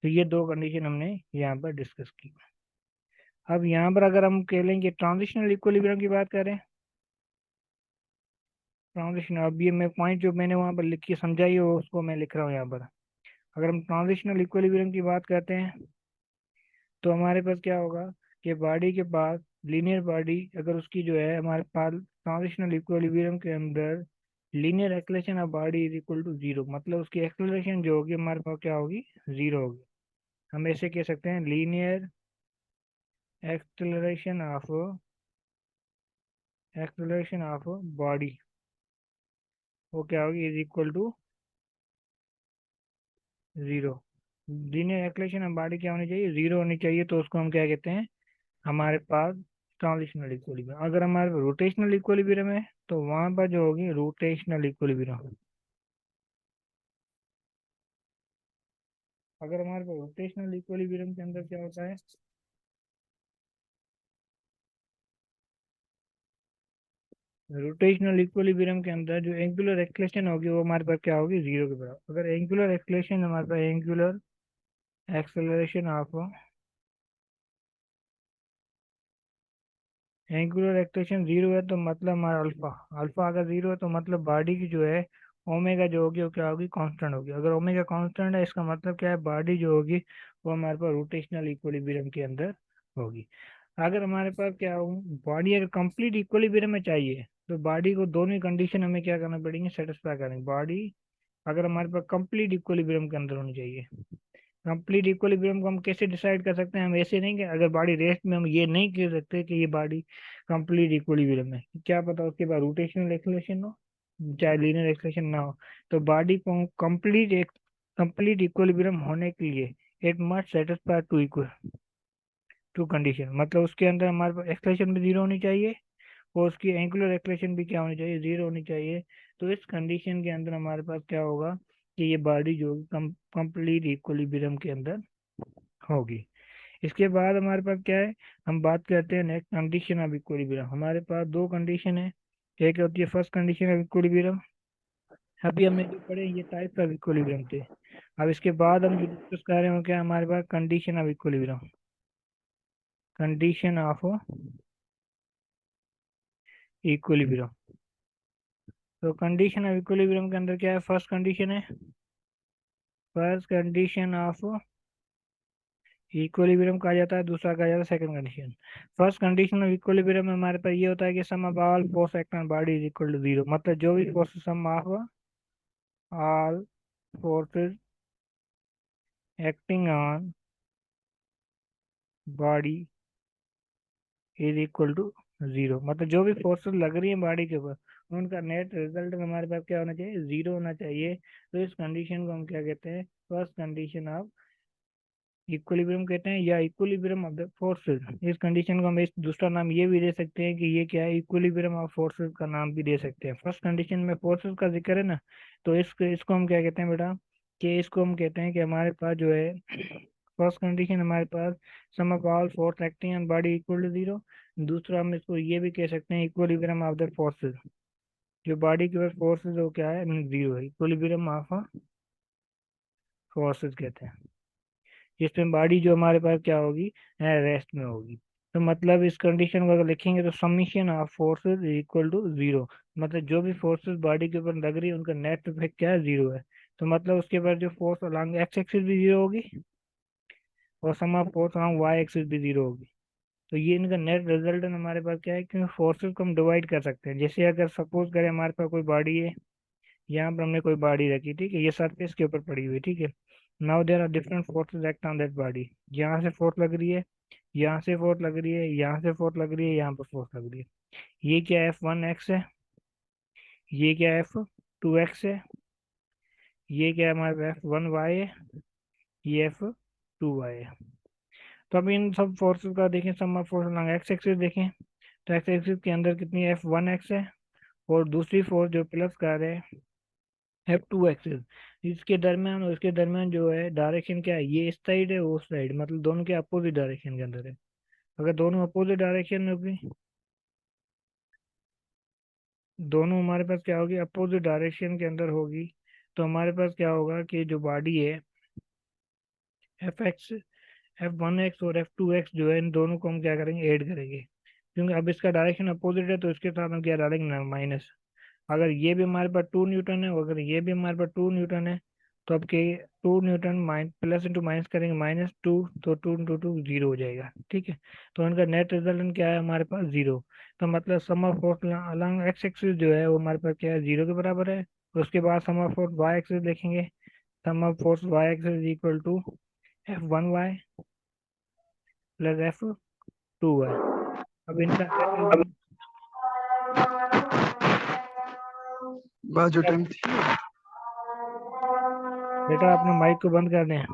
तो ये दो कंडीशन हमने यहाँ पर डिस्कस की। अब यहाँ पर अगर हम कह लेंगे ट्रांजिशनल इक्विलिब्रियम की बात करें, ट्रांजिशन, अब ये मैं पॉइंट जो मैंने वहाँ पर लिख के समझाई है उसको मैं लिख रहा हूँ यहाँ पर। अगर हम ट्रांजिशनल इक्विलिब्रियम की बात करते हैं तो हमारे पास क्या होगा कि बॉडी के पास, लीनियर बॉडी अगर उसकी जो है हमारे पास ट्रांजिशनल इक्विलिब्रियम के अंदर linear acceleration of body is equal to zero, मतलब उसकी एक्सेलरेशन जो होगी हमारे पास क्या होगी, जीरो होगी। हम ऐसे कह सकते हैं लीनियर एक्सेलरेशन ऑफ बॉडी, वो क्या होगी, is equal to zero. Linear acceleration of body क्या होनी चाहिए, जीरो होनी चाहिए, तो उसको हम क्या कहते हैं, हमारे पास ट्रांजिशनल इक्विलिब्रियम। अगर हमारे रोटेशनल इक्विलिब्रियम है तो वहां पर जो होगी रोटेशनल इक्विलिब्रियम। अगर हमारे पास रोटेशनल इक्विलिब्रियम के अंदर क्या होता है, रोटेशनल इक्विलिब्रियम के अंदर जो एंगुलर एक्सेलरेशन होगी वो हमारे पास क्या होगी, जीरो के बराबर। अगर एंगुलर एक्सेलरेशन हमारे पास angular acceleration of angular acceleration zero है तो मतलब हमारा अल्फा, अल्फा अगर जीरो है तो मतलब बॉडी की जो है ओमेगा जो होगी वो क्या होगी, कांस्टेंट होगी। अगर ओमेगा कांस्टेंट है इसका मतलब क्या है, बॉडी जो होगी वो हमारे पास रोटेशनल इक्विलिब्रियम के अंदर होगी। अगर हमारे पास क्या हो, बॉडी अगर कंप्लीट इक्विलिब्रियम में चाहिए तो बॉडी को दोनों कंडीशन हमें क्या करना पड़ेंगे, सेटिस्फाई करेंगे। बॉडी अगर हमारे पास कंप्लीट इक्विलिब्रियम के अंदर होनी चाहिए। कंप्लीट इक्विलिब्रियम को हम कैसे डिसाइड कर सकते हैं, हम ऐसे नहीं कि अगर बॉडी रेस्ट में, हम ये नहीं कह सकते कि ये बॉडी कंप्लीट इक्विलिब्रियम है, क्या पता उसके बाद रोटेशनल एक्सेलरेशन हो चाहे लीनियर एक्सेलरेशन ना हो। तो बॉडी को कंप्लीट इक्विलिब्रियम होने के लिए it must satisfy two condition, मतलब उसके अंदर हमारे पास एक्सेलरेशन भी जीरो होनी चाहिए और उसकी एंगुलर एक्सेलरेशन भी क्या होनी चाहिए, जीरो होनी चाहिए। तो इस कंडीशन के अंदर हमारे पास क्या होगा कि ये बॉडी जो कंप्लीट इक्विलिब्रियम के अंदर होगी। इसके बाद हमारे पास क्या है, हम बात करते हैं नेक्स्ट कंडीशन ऑफ इक्विलिब्रियम। हमारे पास दो कंडीशन है, एक होती है फर्स्ट कंडीशन ऑफ इक्विलिब्रियम। अभी हमने जो पढ़े ये टाइप्स ऑफ इक्विलिब्रियम थे। अब इसके बाद हम जो डिस्कस कर रहे हो क्या, हमारे पास condition of equilibrium, condition of equilibrium. तो कंडीशन ऑफ इक्विलिब्रियम के अंदर क्या है, फर्स्ट कंडीशन है, फर्स्ट कंडीशन ऑफ इक्विलिब्रियम कहा जाता है, दूसरा कहा जाता है second condition. First condition of equilibrium में हमारे पास ये होता है कि sum of all force act on body is equal to zero, मतलब जो भी force, sum of all forces acting on body is equal to zero, मतलब जो भी फोर्सेस लग रही है बॉडी के ऊपर उनका नेट रिजल्ट हमारे पास क्या होना चाहिए, जीरो होना चाहिए। तो इस कंडीशन को हम क्या कहते हैं, फर्स्ट कंडीशन ऑफ इक्विलिब्रियम कहते हैं, या इक्विलिब्रियम ऑफ द फोर्सेस। इस कंडीशन को हम इस दूसरा नाम ये भी दे सकते हैं कि ये क्या है, इक्विलिब्रियम ऑफ फोर्सेस का नाम भी दे सकते हैं। फर्स्ट कंडीशन में फोर्सेस का जिक्र है ना, तो इसको हम क्या कहते हैं बेटा, कि इसको हम कहते हैं कि हमारे पास जो है फर्स्ट कंडीशन हमारे पास sum of all force acting on body equal to zero. दूसरा हम इसको ये भी कह सकते हैं इक्विलिब्रियम ऑफ द फोर्सेस, जो बॉडी के पास फोर्सेस वो क्या है, जीरो है, इक्विलिब्रियम ऑफ फोर्सेस कहते हैं। जिसमें बॉडी जो हमारे पास क्या होगी, रेस्ट में होगी। तो मतलब इस कंडीशन को अगर लिखेंगे तो summation of forces equal to zero, मतलब जो भी फोर्सेस बॉडी के ऊपर लग रही है उनका नेट इफेक्ट क्या है, जीरो है। तो मतलब उसके बाद जो फोर्स अलॉन्ग एक्स एक्सिस भी जीरो होगी और sum of force along Y axis भी जीरो होगी। तो ये इनका नेट रिजल्ट हमारे पास क्या है, क्योंकि फोर्सेस को हम डिवाइड कर सकते हैं। जैसे अगर सपोज करें हमारे पास कोई बॉडी है, यहाँ पर हमने कोई बॉडी रखी, ठीक है, ये सरफेस के ऊपर पड़ी हुई, ठीक है। Now there are different forces act on that body, यहाँ से फोर्स लग रही है, यहाँ से फोर्स लग रही है, यहाँ से फोर्स लग रही है, यहाँ पर फोर्स लग रही है। ये क्या F1x है, ये क्या F2x है, ये क्या हमारे F1y है, ये F2y है। तो अब इन सब फोर्सेस का देखें, sum of force along X axis देखें, तो एक्स एक्सिस के अंदर कितनी F1x है, और दूसरी फोर्स जो प्लस कर रहे हैं F2x है। इसके दरमियान और इसके दरमियान जो है डायरेक्शन क्या है, ये इस साइड है वो उस साइड, मतलब दोनों के अपोजिट डायरेक्शन के अंदर है। अगर दोनों अपोजिट डायरेक्शन में होगी, दोनों हमारे पास क्या होगी, अपोजिट डायरेक्शन के अंदर होगी, तो हमारे पास क्या होगा कि जो बॉडी है F1x और F2x जो है इन दोनों को हम क्या करेंगे, ऐड करेंगे, क्योंकि अब इसका डायरेक्शन अपोजिट है तो इसके साथ हम क्या डालेंगे, माइनस। अगर ये भी हमारे पास 2 न्यूटन है और अगर ये भी हमारे पास 2 न्यूटन है तो अब के 2 न्यूटन प्लस इंटू माइनस करेंगे, -2, तो 2 × 2 0 हो जाएगा, ठीक है। तो इनका नेट रिजल्टेंट क्या है हमारे पास, 0। तो मतलब sum of force along X axis जो है वो हमारे पास क्या है, 0 के बराबर है। उसके बाद sum of force Y axis देखेंगे, sum of force Y axis equal to F1y plus F2y। अब इनका नेट रिजल्ट, बस जो टाइम थी बेटा अपने माइक को बंद कर दें।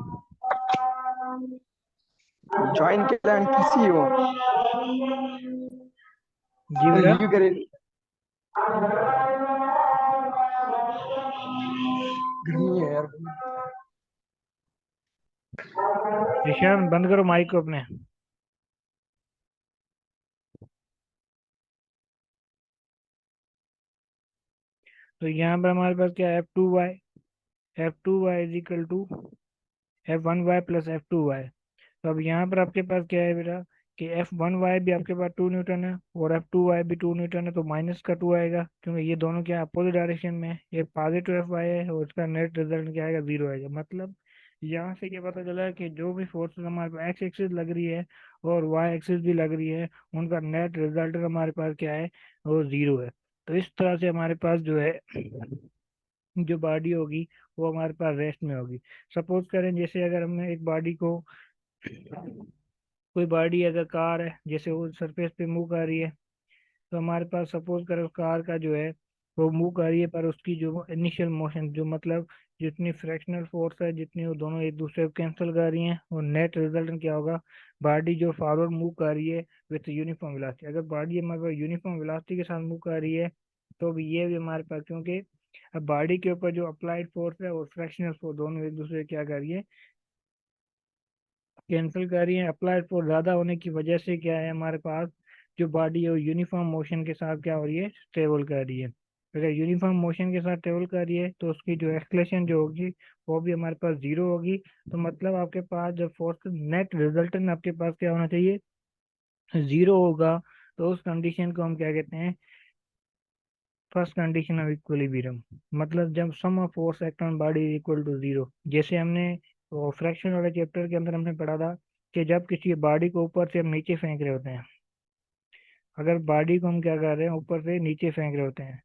ज्वाइन केला आणि किसी हो जी बेटा। रिव्यू करेल गर्मी है यार। ईशान बंद करो माइक को अपने। तो यहाँ पर हमारे पास क्या है, F2y is equal to F1y plus F2y। तो अब यहाँ पर आपके पास क्या है बेटा, कि F1y भी आपके पास 2 न्यूटन है और F2y भी 2 न्यूटन है, तो माइनस का 2 आएगा क्योंकि ये दोनों क्या अपोजिट डायरेक्शन में है। ये पॉजिटिव Fy है और इसका नेट रिजल्ट क्या आएगा, 0 आएगा। मतलब यहाँ से ये पता चला कि जो भी फोर्सेस हमारे पास एक्स एक्सिस लग रही है और वाई एक्सिस भी लग रही है, उनका नेट रिजल्ट हमारे पास क्या है, वो 0 है। तो इस तरह से हमारे पास जो है जो बॉडी होगी वो हमारे पास रेस्ट में होगी। सपोज करें जैसे अगर हमने एक बॉडी को, कोई बॉडी अगर कार है जैसे वो सरफेस पे मूव कर रही है, तो हमारे पास सपोज करें उस कार का जो है वो मूव कर रही है, पर उसकी जो इनिशियल मोशन जो मतलब जितनी फ्रैक्शनल फोर्स है, जितनी वो दोनों एक दूसरे को कैंसिल कर रही हैं, और नेट रिजल्ट क्या होगा, बॉडी जो फॉरवर्ड मूव कर रही है विथ यूनिफॉर्म वेलोसिटी। अगर बॉडी हमारे पास यूनिफॉर्म वेलोसिटी के साथ मूव कर रही है तो भी ये भी हमारे पास, क्योंकि अब बॉडी के ऊपर जो अप्लाइड फोर्स है और फ्रैक्शनल फोर्स दोनों एक दूसरे क्या कर रही है, कैंसिल कर रही है। अप्लाइड फोर्स ज्यादा होने की वजह से क्या है, हमारे पास जो बॉडी है वो यूनिफॉर्म मोशन के साथ क्या हो रही है, ट्रेवल कर रही है। अगर यूनिफॉर्म मोशन के साथ ट्रेवल कर रही है तो उसकी जो एक्सलेशन जो होगी वो भी हमारे पास 0 होगी। तो मतलब आपके पास जब फोर्स नेट रिजल्टेंट आपके पास क्या होना चाहिए, 0 होगा। तो उस कंडीशन को हम क्या कहते हैं, फर्स्ट कंडीशन ऑफ इक्विलिब्रियम। मतलब जब sum of force act on body equal to 0। जैसे हमने फ्रैक्शन वाले चैप्टर के अंदर हमने पढ़ा था कि जब किसी बॉडी को ऊपर से हम नीचे फेंक रहे होते हैं, अगर बॉडी को हम क्या कर रहे हैं, ऊपर से नीचे फेंक रहे होते हैं।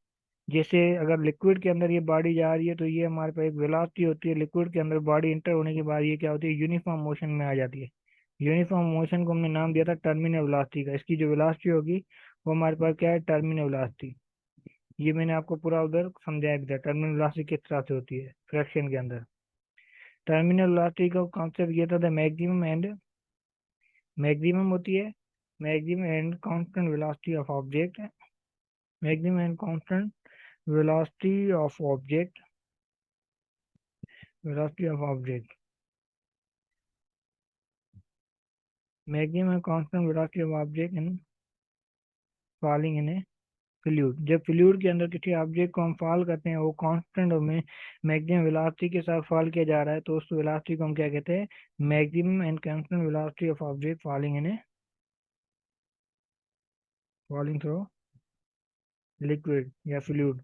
जैसे अगर लिक्विड के अंदर ये बॉडी जा रही है तो ये हमारे पास एक वेलोसिटी होती है, लिक्विड के अंदर बॉडी इंटर होने के बाद ये क्या होती है, यूनिफॉर्म मोशन में आ जाती है। यूनिफॉर्म मोशन को हमने नाम दिया था टर्मिनल वेलोसिटी का। इसकी जो वेलोसिटी होगी वो हमारे पास क्या है, टर्मिनल वेलोसिटी। ये मैंने आपको पूरा उधर समझाया भी था, टर्मिनल वेलोसिटी किस तरह से होती है फ्रैक्शन के अंदर। टर्मिनल वेलोसिटी का कॉन्सेप्ट ये था मैक्सिमम होती है, maximum and constant velocity of object, maximum and constant velocity of object, velocity of object, maximum and constant velocity of object in falling in A fluid. जब fluid के अंदर किसी object को हम फॉल करते हैं वो कांस्टेंट में मैक्सिमम वेलोसिटी के साथ फॉल किया जा रहा है, तो उस वेलोसिटी को हम क्या कहते हैं, maximum and constant velocity of object falling in A, falling through liquid या फ्लूइड।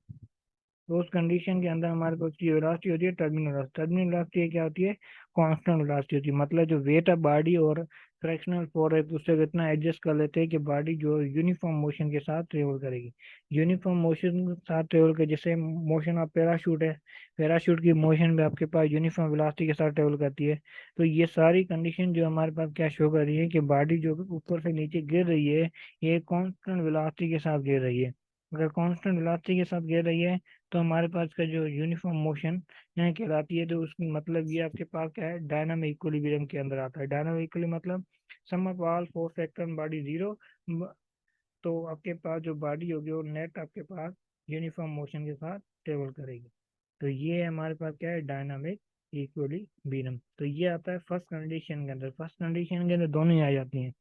तो उस कंडीशन के अंदर हमारे पास की वेलोसिटी होती है टर्मिनल वेलोसिटी। टर्मिनल वेलोसिटी क्या होती है, कांस्टेंट वेलोसिटी होती है। मतलब जो वेट ऑफ बॉडी और फ्रैक्शनल फोर्स एक दूसरे को इतना एडजस्ट कर लेते हैं कि बॉडी जो यूनिफॉर्म मोशन के साथ ट्रेवल करेगी। यूनिफॉर्म मोशन के साथ ट्रेवल कर, जैसे मोशन ऑफ पैराशूट है, पैराशूट की मोशन भी आपके पास यूनिफॉर्म वेलोसिटी के साथ ट्रेवल करती है। तो ये सारी कंडीशन जो हमारे पास क्या शो कर रही है कि बॉडी जो ऊपर से नीचे गिर रही है ये कॉन्स्टेंट वेलोसिटी के साथ गिर रही है। अगर कांस्टेंट वेलोसिटी के साथ गिर रही है तो हमारे पास का जो यूनिफॉर्म मोशन यहाँ कहलाती है। तो उसकी मतलब ये आपके पास क्या है, डायनामिक इक्विलिब्रियम के अंदर आता है। डायनामिक इक्विलिब्रियम मतलब sum of all force act on body 0। तो आपके पास जो बॉडी होगी वो नेट आपके पास यूनिफॉर्म मोशन के साथ ट्रेवल करेगी। तो ये हमारे पास क्या है, डायनामिक इक्विलिब्रियम। तो ये आता है फर्स्ट कंडीशन के अंदर। फर्स्ट कंडीशन के अंदर दोनों ही आ जाती हैं।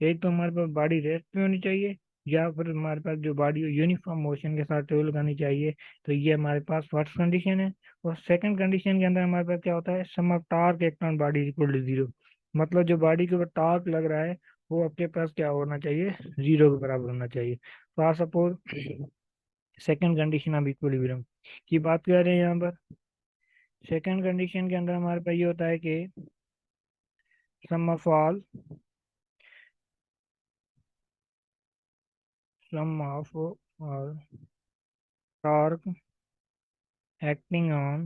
एक तो हमारे पास बॉडी रेस्ट पे होनी चाहिए या फिर हमारे पास जो बॉडी यूनिफॉर्म मोशन के साथ ट्रेवल करनी चाहिए। तो ये हमारे पास फर्स्ट कंडीशन है। और सेकंड कंडीशन के अंदर हमारे पास क्या होता है, sum of torque act on body equal to zero. मतलब जो बॉडी के ऊपर टार्क लग रहा है वो आपके पास क्या होना चाहिए, जीरो के बराबर होना चाहिए। For suppose second condition of equilibrium की बात कर रहे हैं यहाँ पर। सेकंड कंडीशन के अंदर हमारे पास ये होता है कि sum of all sum of torque acting on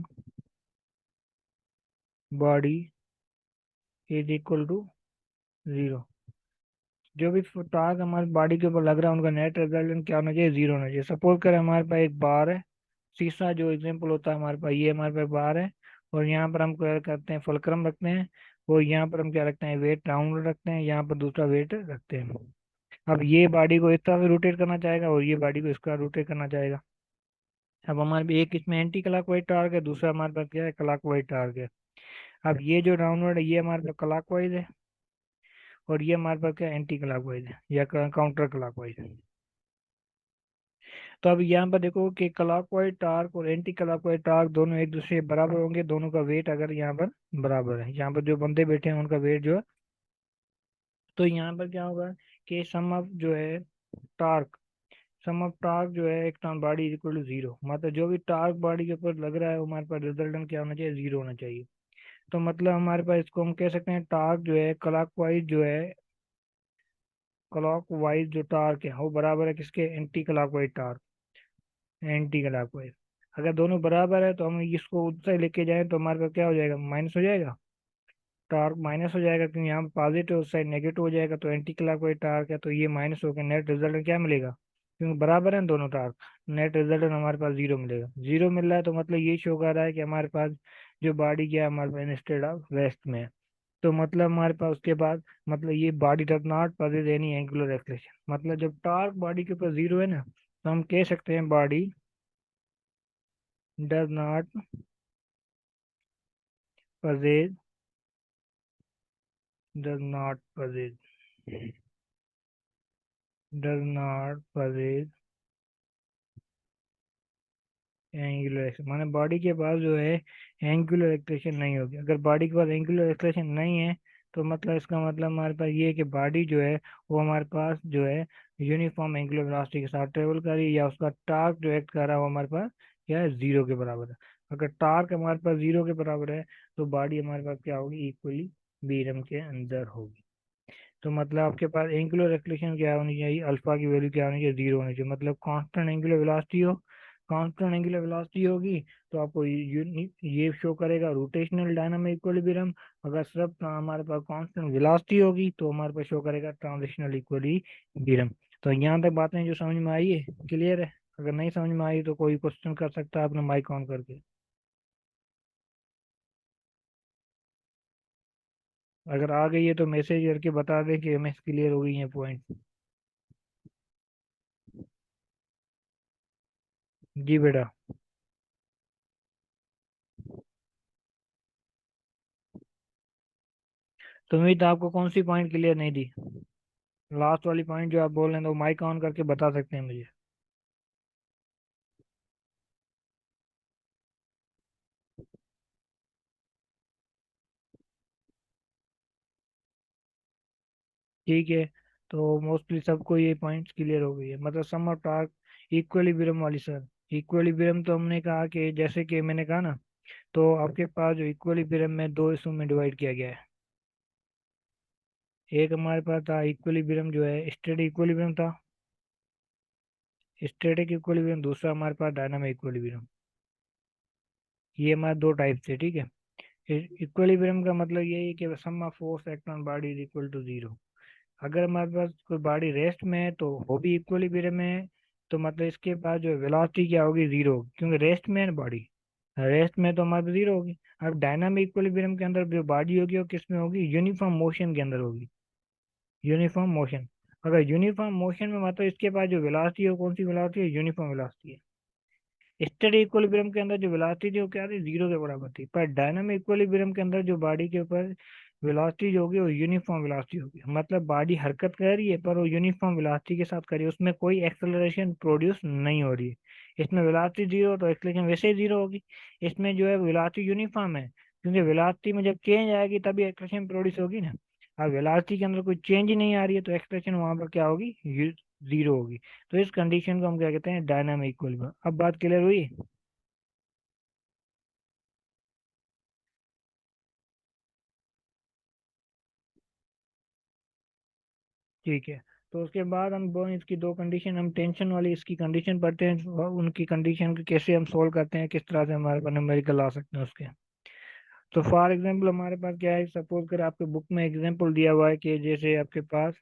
body is equal to zero. जो भी टॉर्क हमारी बॉडी के ऊपर लग रहा है उनका नेट रिजल्टेंट क्या होना चाहिए, जीरो होना चाहिए। सपोज करें हमारे पास एक बार है, शीशा जो एग्जांपल होता है हमारे पास, ये हमारे पास बार है और यहाँ पर हम क्या करते हैं, फुलक्रम रखते हैं। और यहाँ पर हम क्या रखते हैं, वेट राउंड रखते हैं, यहाँ पर दूसरा वेट रखते हैं। अब ये बॉडी को इस तरह से रोटेट करना चाहेगा और ये बॉडी को इसका रोटेट करना चाहेगा। अब हमारे भी एक इसमें एंटी क्लॉकवाइज टार्क है, दूसरा हमारे पास क्या है, क्लॉकवाइज टार्क है। अब ये जो डाउनवर्ड है ये हमारे पास क्लॉकवाइज है और ये हमारे पास क्या एंटी क्लॉकवाइज है या काउंटर क्लॉकवाइज है। तो अब यहाँ पर देखो कि क्लॉकवाइज टार्क और एंटी क्लॉकवाइज टार्क दोनों एक दूसरे के बराबर होंगे, दोनों का वेट अगर यहाँ पर बराबर है, यहाँ पर जो बंदे बैठे हैं उनका वेट जो है, तो यहाँ पर क्या होगा कि सम ऑफ जो है टार्क, सम ऑफ टार्क जो है एक turn body equal to zero. मतलब जो भी टार्क बॉडी के ऊपर लग रहा है वो हमारे पास रिजल्टेंट क्या होना चाहिए, जीरो होना चाहिए। तो मतलब हमारे पास इसको हम कह सकते हैं टार्क जो है क्लॉकवाइज जो है, क्लॉकवाइज जो टार्क है वो बराबर है किसके, anti clockwise torque, anti clockwise. अगर दोनों बराबर है तो हम इसको उससे लेके जाएं तो हमारे पास क्या हो जाएगा, माइनस हो जाएगा, टार्क माइनस हो जाएगा क्योंकि यहाँ पॉजिटिव उस साइड नेगेटिव हो जाएगा। तो एंटी क्लॉकवाइज टार्क है तो ये माइनस होकर नेट रिजल्ट क्या मिलेगा, क्योंकि बराबर है दोनों टार्क, नेट रिजल्ट हमारे पास जीरो मिलेगा। जीरो मिल रहा है तो मतलब ये शो कर रहा है कि हमारे पास जो बॉडी क्या है हमारे पास इंस्टेड ऑफ रेस्ट में है। तो मतलब हमारे पास उसके बाद मतलब ये body does not possess any angular acceleration. मतलब जब टार्क बॉडी के ऊपर जीरो है ना तो हम कह सकते हैं body does not possess, does not possess, does not possess angular acceleration. माने बॉडी के पास जो है एंगुलर एक्सलेशन नहीं होगी। अगर बॉडी के पास एंगुलर एक्सलेशन नहीं है तो मतलब इसका मतलब हमारे पास ये है कि बॉडी जो है वो हमारे पास जो है यूनिफॉर्म एंगुलर वेलोसिटी के साथ ट्रेवल कर रही है, या उसका टार्क जो एक्ट कर रहा है वो हमारे पास क्या है, जीरो के बराबर है। अगर टार्क हमारे पास जीरो के बराबर है तो बॉडी हमारे पास क्या होगी, इक्वली बीरम के अंदर होगी। तो मतलब आपके पास एंगुलर एक्सलेशन क्या होनी चाहिए, अल्फा की वैल्यू क्या होनी चाहिए, जीरो होनी चाहिए। मतलब कांस्टेंट एंगुलर वेलोसिटी हो, कांस्टेंट एंगुलर वेलोसिटी होगी तो आपको ये शो करेगा रोटेशनल डायनामिक इक्विलिब्रियम। अगर सिर्फ हमारे पास कांस्टेंट वेलोसिटी होगी तो हमारे पास शो करेगा ट्रांजिशनल इक्विलिब्रियम। तो यहाँ तक बातें जो समझ में आई है, क्लियर है। अगर नहीं समझ में आई तो कोई क्वेश्चन कर सकता है अपने माइक ऑन करके। अगर आ गई है तो मैसेज करके बता दें कि हमें क्लियर हो गई है पॉइंट। जी बेटा। तुम्हें तो आपको कौन सी पॉइंट क्लियर नहीं दी, लास्ट वाली पॉइंट जो आप बोल रहे हैं तो माइक ऑन करके बता सकते हैं मुझे। ठीक है। तो मोस्टली सबको ये पॉइंट्स क्लियर हो गई है। मतलब सम ऑफ टास्क इक्विलिब्रियम वाली सर, इक्विलिब्रियम तो हमने कहा कि जैसे कि मैंने कहा ना, तो आपके पास जो इक्विलिब्रियम में दो हिस्सों में डिवाइड किया गया है। एक हमारे पास था इक्विलिब्रियम जो है स्टैटिक इक्विलिब्रियम था, स्टैटिक इक्विलिब्रियम। दूसरा हमारे पास डायनामिक इक्विलिब्रियम। ये हमारे दो टाइप थे, ठीक है। इक्विलिब्रियम का मतलब ये है कि sum of force act on body is equal to zero. अगर हमारे पास कोई बॉडी रेस्ट में है तो वो भी इक्विलिब्रियम में है, तो मतलब इसके पास जो वेलोसिटी क्या होगी, जीरो होगी, क्योंकि रेस्ट में है ना बॉडी, रेस्ट में तो हमारे पास जीरो होगी। अब डायनामिक इक्विलिब्रियम के अंदर जो बॉडी होगी वो किस में होगी, यूनिफॉर्म मोशन के अंदर होगी, यूनिफॉर्म मोशन। अगर यूनिफॉर्म मोशन में मतलब इसके पास जो वेलोसिटी है वो कौन सी वेलोसिटी है, यूनिफॉर्म वेलोसिटी है। स्टेडी इक्विलिब्रियम के अंदर जो वेलोसिटी थी वो क्या थी, जीरो के बराबर थी। पर डायनामिक इक्विलिब्रियम के अंदर जो बॉडी के ऊपर वेलोसिटी जो होगी वो यूनिफॉर्म वेलोसिटी होगी, मतलब बॉडी हरकत कर रही है पर वो यूनिफॉर्म वेलोसिटी के साथ कर रही है, उसमें कोई एक्सेलरेशन प्रोड्यूस नहीं हो रही है। इसमें वेलोसिटी जीरो तो एक्सेलरेशन वैसे ही जीरो होगी। इसमें जो है वेलोसिटी यूनिफॉर्म है, क्योंकि वेलोसिटी में जब चेंज आएगी तभी एक्सेलरेशन प्रोड्यूस होगी ना। अब वेलोसिटी के अंदर कोई चेंज ही नहीं आ रही है तो एक्सेलरेशन वहां पर क्या होगी, जीरो होगी। तो इस कंडीशन को हम क्या कहते हैं, डायनामिक इक्विलिब्रियम। अब बात क्लियर हुई? ठीक है। तो उसके बाद हम दो इसकी दो कंडीशन, हम टेंशन वाली इसकी कंडीशन पढ़ते हैं और उनकी कंडीशन को कैसे हम सोल्व करते हैं, किस तरह से हमारे पास न्यूमेरिकल आ सकते हैं उसके। तो फॉर एग्जांपल हमारे पास क्या है, सपोज कर आपके बुक में एग्जांपल दिया हुआ है कि जैसे आपके पास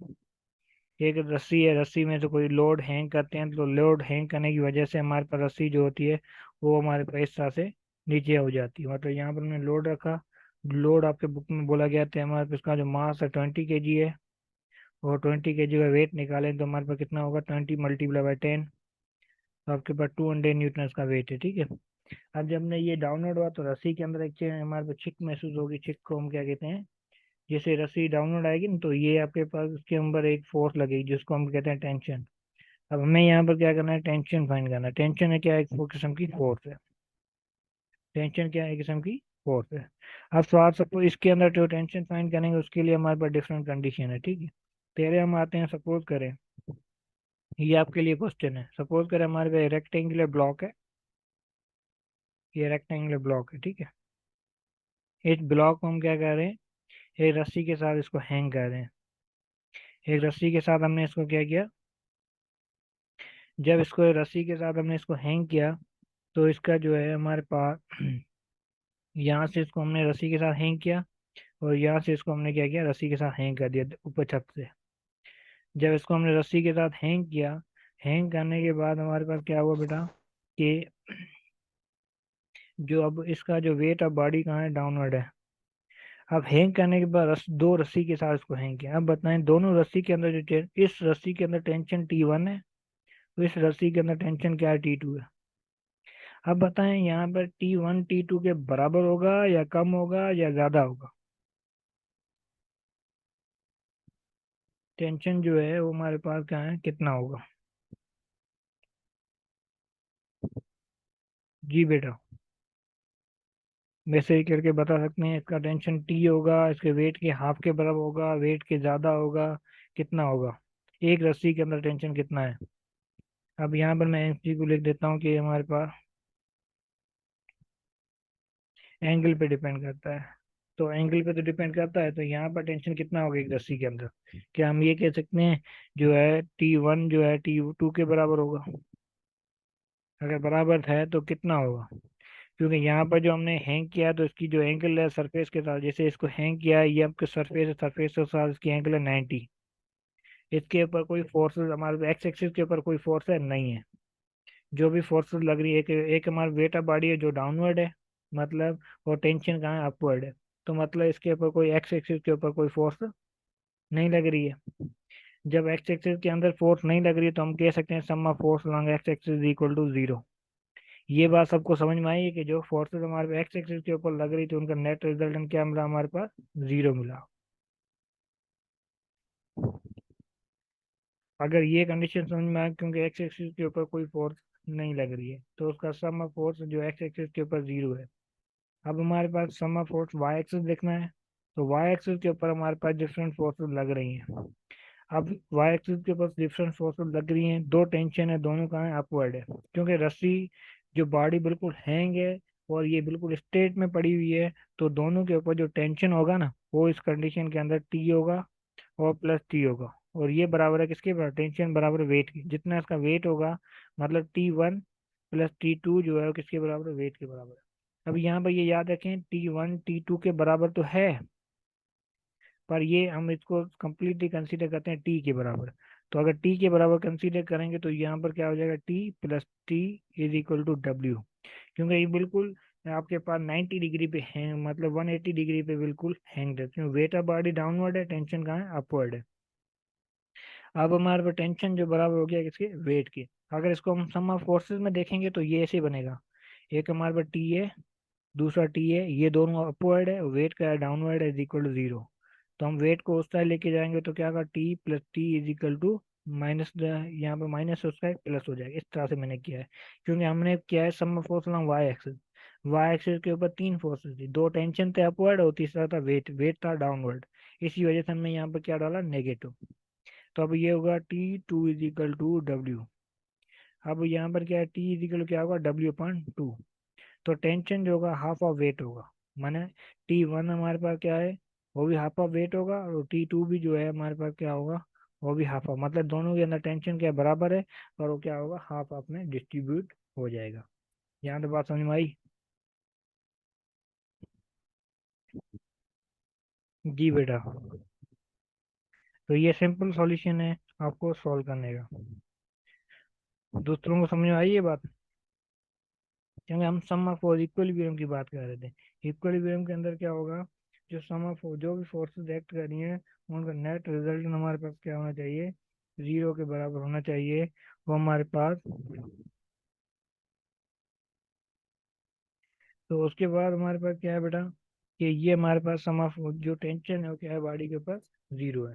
एक रस्सी है, रस्सी में से कोई लोड हैंग करते हैं, तो लोड हैंग करने की वजह से हमारे पास रस्सी जो होती है वो हमारे पास इस तरह से नीचे हो जाती है। मतलब यहाँ पर हमने लोड रखा, लोड आपके बुक में बोला गया था हमारे पास इसका जो मास है 20 kg है, और 20 kg का वेट निकालें तो हमारे पास कितना होगा, 20 × 10। तो आपके पास 200 न्यूटन का वेट है, ठीक है। अब जब हमने ये डाउनलोड हुआ तो रस्सी के अंदर एक चीज हमारे पास छिक महसूस होगी, छिक को हम क्या कहते हैं, जैसे रस्सी डाउनलोड आएगी ना तो ये आपके पास उसके ऊपर एक फोर्स लगेगी जिसको हम कहते हैं टेंशन। अब हमें यहाँ पर क्या करना है, टेंशन फाइंड करना है। टेंशन है क्या, एक किस्म की फोर्स है। टेंशन क्या है, एक किस्म की फोर्स है। अब सवाल सपोज इसके अंदर जो टेंशन फाइंड करेंगे उसके लिए हमारे पास डिफरेंट कंडीशन है, ठीक है। पहले हम आते हैं, सपोज करें ये आपके लिए क्वेश्चन है, सपोज करें हमारे पास रेक्टेंगुलर ब्लॉक है, ये रेक्टेंगुलर ब्लॉक है, ठीक है। इस ब्लॉक को हम क्या कर रहे हैं, एक रस्सी के साथ इसको हैंग कर रहे हैं। एक रस्सी के साथ हमने इसको क्या किया, जब इसको रस्सी के साथ हमने इसको हैंग किया तो इसका जो है हमारे पास यहाँ से इसको हमने रस्सी के साथ हैंग किया, और यहाँ से इसको हमने क्या किया, रस्सी के साथ हैंग कर दिया ऊपर छत से। जब इसको हमने रस्सी के साथ हैंग किया, हैंग करने के बाद हमारे पास क्या हुआ बेटा, कि जो अब इसका जो वेट ऑफ बॉडी कहाँ है, डाउनवर्ड है। अब हैंग करने के बाद दो रस्सी के साथ इसको हैंग किया। अब बताएं दोनों रस्सी के अंदर जो इस रस्सी के अंदर टेंशन T1 है, तो इस रस्सी के अंदर टेंशन क्या है, T2 है। अब बताएं यहाँ पर T1 T2 के बराबर होगा या कम होगा या ज्यादा होगा। टेंशन जो है वो हमारे पास क्या है, कितना होगा। जी बेटा, वैसे ही करके बता सकते हैं, इसका टेंशन T होगा, इसके वेट के हाफ के बराबर होगा, वेट के ज्यादा होगा, कितना होगा, एक रस्सी के अंदर टेंशन कितना है। अब यहाँ पर मैं एमसी को लिख देता हूँ कि हमारे पास एंगल पे डिपेंड करता है। तो एंगल पे तो डिपेंड करता है, तो यहाँ पर टेंशन कितना होगा एक रस्सी के अंदर, क्या हम ये कह सकते हैं जो है T1 जो है T2 के बराबर होगा। अगर बराबर है तो कितना होगा, क्योंकि यहाँ पर जो हमने हैंग किया है, तो इसकी जो एंगल है सरफेस के साथ, जैसे इसको हैंग किया है, ये आपके सरफेस है, सरफेस के साथ इसकी एंगल है 90। इसके ऊपर कोई फोर्सेस हमारे एक्स एक्सिस के ऊपर कोई फोर्स है नहीं है। जो भी फोर्सेस लग रही है, एक हमारा वेट ऑफ बॉडी है जो डाउनवर्ड है, मतलब, और टेंशन कहाँ है, अपवर्ड है। तो मतलब इसके ऊपर कोई एक्स एक्सिस के ऊपर कोई फोर्स नहीं लग रही है। जब एक्स एक्सिस के अंदर फोर्स नहीं लग रही है तो हम कह सकते हैं sum of force along X axis equal to zero. ये बात सबको समझ में आई है कि जो फोर्सेस हमारे एक्स एक्सिस के ऊपर लग रही थी उनका नेट रिजल्टेंट क्या मिला, हमारे पास जीरो मिला। अगर ये कंडीशन समझ में आए, क्योंकि एक्स एक्सिस के ऊपर कोई फोर्स नहीं लग रही है तो उसका सम ऑफ फोर्स जो एक्स एक्सिस के ऊपर जीरो है। अब हमारे पास sum of force Y axis देखना है, तो वाई एक्सिस के ऊपर हमारे पास डिफरेंट फोर्सेस लग रही हैं। अब वाई एक्सिस के ऊपर डिफरेंट फोर्सेस लग रही हैं, दो टेंशन है, दोनों कहाँ है, अपवर्ड है। क्योंकि रस्सी जो बॉडी बिल्कुल हैंग है और ये बिल्कुल स्ट्रेट में पड़ी हुई है, तो दोनों के ऊपर जो टेंशन होगा ना वो इस कंडीशन के अंदर टी होगा और प्लस टी होगा। और ये बराबर है किसके बराबर, टेंशन बराबर वेट के, जितना इसका वेट होगा, मतलब T1 प्लस T2 जो है वो किसके बराबर है, वेट के बराबर है। अब यहाँ पर ये याद रखें T1 T2 के बराबर तो है, पर ये हम इसको कंप्लीटली कंसीडर करते हैं टी के बराबर। तो अगर टी के बराबर कंसीडर करेंगे तो यहाँ पर क्या हो जाएगा, T plus T is equal to W. क्योंकि ये बिल्कुल आपके पास 90 डिग्री पे है, मतलब 180 डिग्री पे बिल्कुल हैंग है, क्योंकि वेट ऑफ बॉडी डाउनवर्ड है, टेंशन कहाँ है, अपवर्ड है। अब हमारे पास टेंशन जो बराबर हो गया किसके, वेट के। अगर इसको हम सम ऑफ फोर्सेस में देखेंगे तो ये ऐसे बनेगा, एक हमारे पास टी है दूसरा टी है, ये दोनों अपवर्ड है, वेट का डाउनवर्ड है, इज इक्वल टू 0। तो हम वेट को उस साइड लेके जाएंगे तो क्या होगा, T plus T is equal to minus, यहाँ पे माइनस उसका प्लस हो जाएगा। इस तरह से मैंने किया है, क्योंकि हमने किया है sum of force along Y axis. Y axis के ऊपर तीन फोर्सेस थी, दो टेंशन थे अपवर्ड और तीसरा था वेट, वेट था डाउनवर्ड। इसी वजह से हमने यहाँ पर क्या डाला, नेगेटिव। तो अब ये होगा T two is equal to W. अब यहाँ पर क्या है, टी इज इक्वल क्या होगा, डब्ल्यू अपॉन टू। तो टेंशन जो होगा हाफ ऑफ वेट होगा, माने टी वन हमारे पास क्या है, वो भी हाफ ऑफ वेट होगा, और टी टू भी जो है हमारे पास क्या होगा, वो भी हाफ ऑफ, मतलब दोनों के अंदर टेंशन क्या बराबर है, और वो क्या होगा, हाफ ऑफ में डिस्ट्रीब्यूट हो जाएगा। यहाँ तो बात समझ में आई। जी बेटा। तो ये सिंपल सॉल्यूशन है आपको सॉल्व करने का। दूसरों को समझ में आई ये बात, क्योंकि हम सम ऑफ फोर्स इक्विलिब्रियम की बात कर रहे थे। इक्विलिब्रियम के अंदर क्या होगा, जो सम ऑफ जो भी फोर्सेस एक्ट कर रही हैं उनका नेट रिजल्ट हमारे पास क्या होना चाहिए, 0 के बराबर होना चाहिए। वो हमारे पास, तो उसके बाद हमारे पास क्या है बेटा, कि ये हमारे पास सम ऑफ जो टेंशन है वो क्या है, बॉडी के ऊपर 0 है।